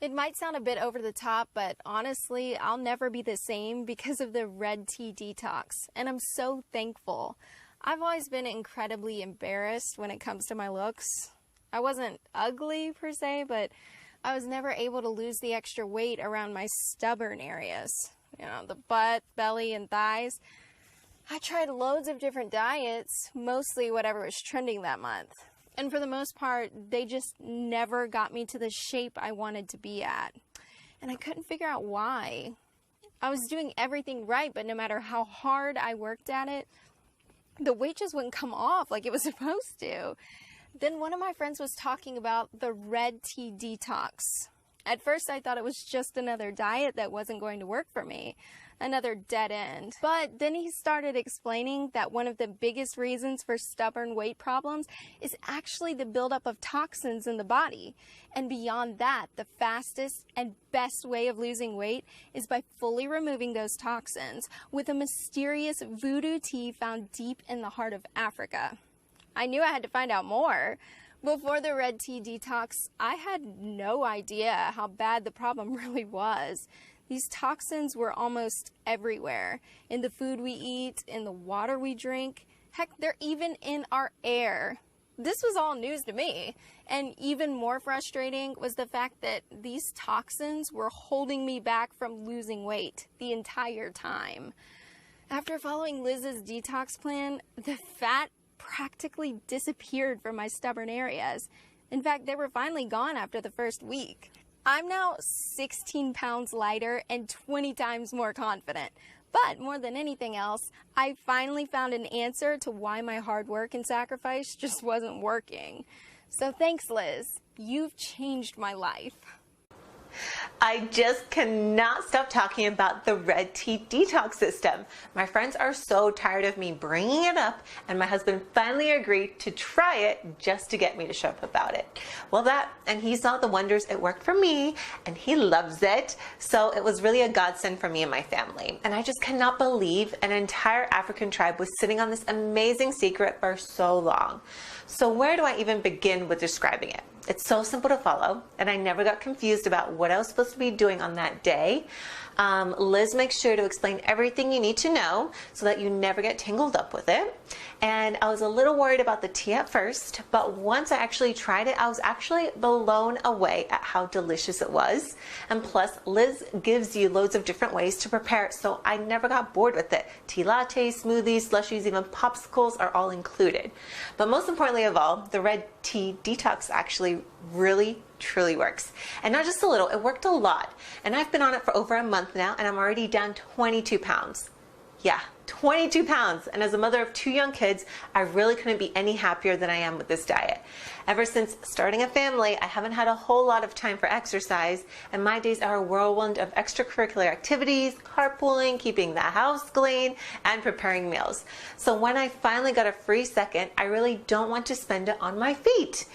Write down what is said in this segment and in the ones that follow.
It might sound a bit over the top, but honestly, I'll never be the same because of the red tea detox, and I'm so thankful. I've always been incredibly embarrassed when it comes to my looks. I wasn't ugly per se, but I was never able to lose the extra weight around my stubborn areas. You know, the butt, belly, and thighs. I tried loads of different diets, mostly whatever was trending that month. And for the most part, they just never got me to the shape I wanted to be at. And I couldn't figure out why. I was doing everything right, but no matter how hard I worked at it, the weight just wouldn't come off like it was supposed to. Then one of my friends was talking about the red tea detox. At first, I thought it was just another diet that wasn't going to work for me, another dead end. But then he started explaining that one of the biggest reasons for stubborn weight problems is actually the buildup of toxins in the body. And beyond that, the fastest and best way of losing weight is by fully removing those toxins with a mysterious voodoo tea found deep in the heart of Africa. I knew I had to find out more. Before the red tea detox, I had no idea how bad the problem really was. These toxins were almost everywhere, in the food we eat, in the water we drink. Heck, they're even in our air. This was all news to me. And even more frustrating was the fact that these toxins were holding me back from losing weight the entire time. After following Liz's detox plan, the fat practically disappeared from my stubborn areas. In fact, they were finally gone after the first week. I'm now 16 pounds lighter and 20 times more confident. But more than anything else, I finally found an answer to why my hard work and sacrifice just wasn't working. So thanks, Liz. You've changed my life. I just cannot stop talking about the red tea detox system. My friends are so tired of me bringing it up, and my husband finally agreed to try it just to get me to show up about it. Well, and he saw the wonders it worked for me, and he loves it. So it was really a godsend for me and my family. And I just cannot believe an entire African tribe was sitting on this amazing secret for so long. So where do I even begin with describing it? It's so simple to follow, and I never got confused about what I was supposed to be doing on that day. Liz makes sure to explain everything you need to know so that you never get tangled up with it. And I was a little worried about the tea at first, but once I actually tried it, I was actually blown away at how delicious it was. And plus, Liz gives you loads of different ways to prepare it, so I never got bored with it. Tea lattes, smoothies, slushies, even popsicles are all included. But most importantly of all, the red tea detox actually really truly works. And not just a little, it worked a lot. And I've been on it for over a month now, and I'm already down 22 pounds. Yeah, 22 pounds. And as a mother of 2 young kids, I really couldn't be any happier than I am with this diet. Ever since starting a family, I haven't had a whole lot of time for exercise, and my days are a whirlwind of extracurricular activities, carpooling, keeping the house clean, and preparing meals. So when I finally got a free second, I really don't want to spend it on my feet.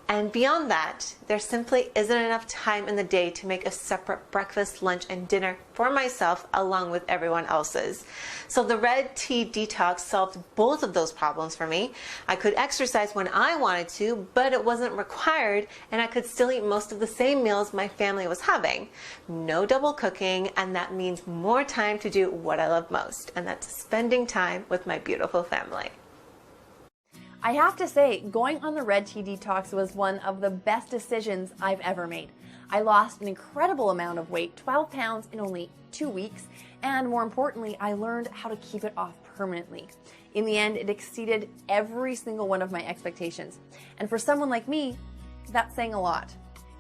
And beyond that, there simply isn't enough time in the day to make a separate breakfast, lunch, and dinner for myself along with everyone else's. So the red tea detox solved both of those problems for me. I could exercise when I wanted to, but it wasn't required, and I could still eat most of the same meals my family was having. No double cooking, and that means more time to do what I love most, and that's spending time with my beautiful family. I have to say, going on the red tea detox was one of the best decisions I've ever made. I lost an incredible amount of weight, 12 pounds in only 2 weeks, and more importantly, I learned how to keep it off permanently. In the end, it exceeded every single one of my expectations. And for someone like me, that's saying a lot.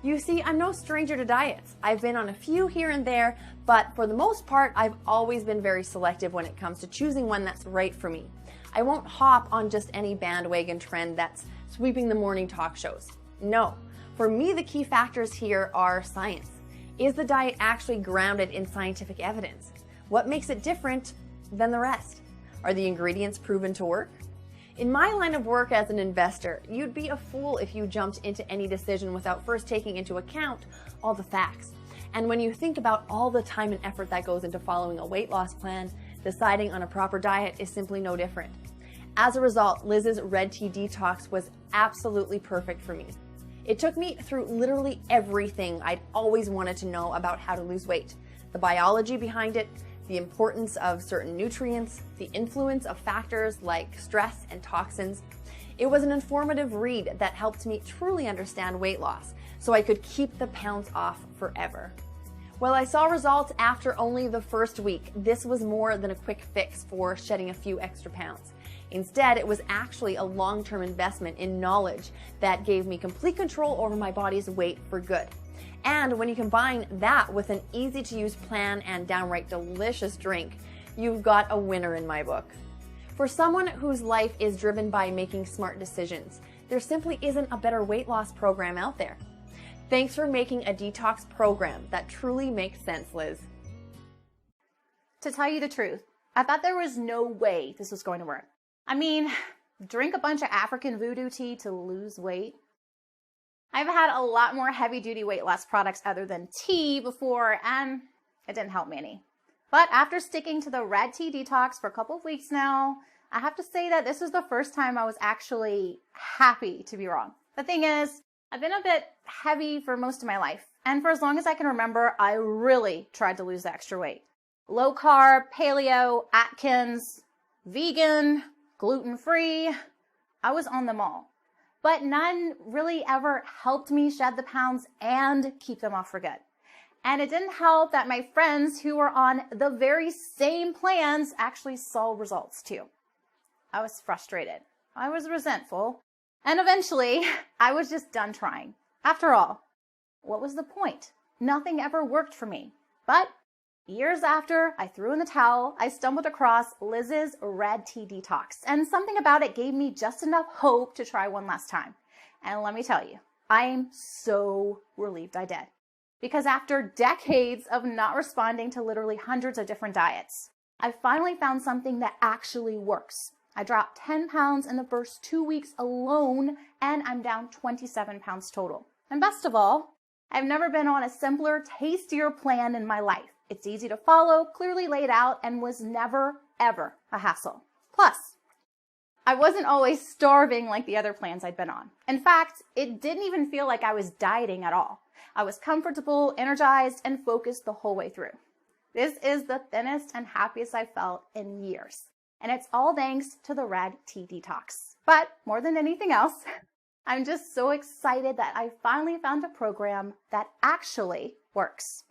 You see, I'm no stranger to diets. I've been on a few here and there, but for the most part, I've always been very selective when it comes to choosing one that's right for me. I won't hop on just any bandwagon trend that's sweeping the morning talk shows. No, for me the key factors here are science. Is the diet actually grounded in scientific evidence? What makes it different than the rest? Are the ingredients proven to work? In my line of work as an investor, you'd be a fool if you jumped into any decision without first taking into account all the facts. And when you think about all the time and effort that goes into following a weight loss plan, deciding on a proper diet is simply no different. As a result, Liz's red tea detox was absolutely perfect for me. It took me through literally everything I'd always wanted to know about how to lose weight. The biology behind it, the importance of certain nutrients, the influence of factors like stress and toxins. It was an informative read that helped me truly understand weight loss, so I could keep the pounds off forever. While I saw results after only the first week, this was more than a quick fix for shedding a few extra pounds. Instead, it was actually a long-term investment in knowledge that gave me complete control over my body's weight for good. And when you combine that with an easy-to-use plan and downright delicious drink, you've got a winner in my book. For someone whose life is driven by making smart decisions, there simply isn't a better weight loss program out there. Thanks for making a detox program that truly makes sense, Liz. To tell you the truth, I thought there was no way this was going to work. I mean, drink a bunch of African voodoo tea to lose weight. I've had a lot more heavy-duty weight loss products other than tea before, and it didn't help me any. But after sticking to the red tea detox for a couple of weeks now, I have to say that this was the first time I was actually happy to be wrong. The thing is, I've been a bit heavy for most of my life, and for as long as I can remember, I really tried to lose the extra weight. Low carb, paleo, Atkins, vegan, gluten-free, I was on them all. But none really ever helped me shed the pounds and keep them off for good. And it didn't help that my friends who were on the very same plans actually saw results too. I was frustrated. I was resentful. And eventually, I was just done trying. After all, what was the point? Nothing ever worked for me. But years after I threw in the towel, I stumbled across Liz's Red Tea Detox, and something about it gave me just enough hope to try one last time. And let me tell you, I'm so relieved I did. Because after decades of not responding to literally hundreds of different diets, I finally found something that actually works. I dropped 10 pounds in the first 2 weeks alone, and I'm down 27 pounds total. And best of all, I've never been on a simpler, tastier plan in my life. It's easy to follow, clearly laid out, and was never, ever a hassle. Plus, I wasn't always starving like the other plans I'd been on. In fact, it didn't even feel like I was dieting at all. I was comfortable, energized, and focused the whole way through. This is the thinnest and happiest I've felt in years. And it's all thanks to the Red Tea Detox. But more than anything else, I'm just so excited that I finally found a program that actually works.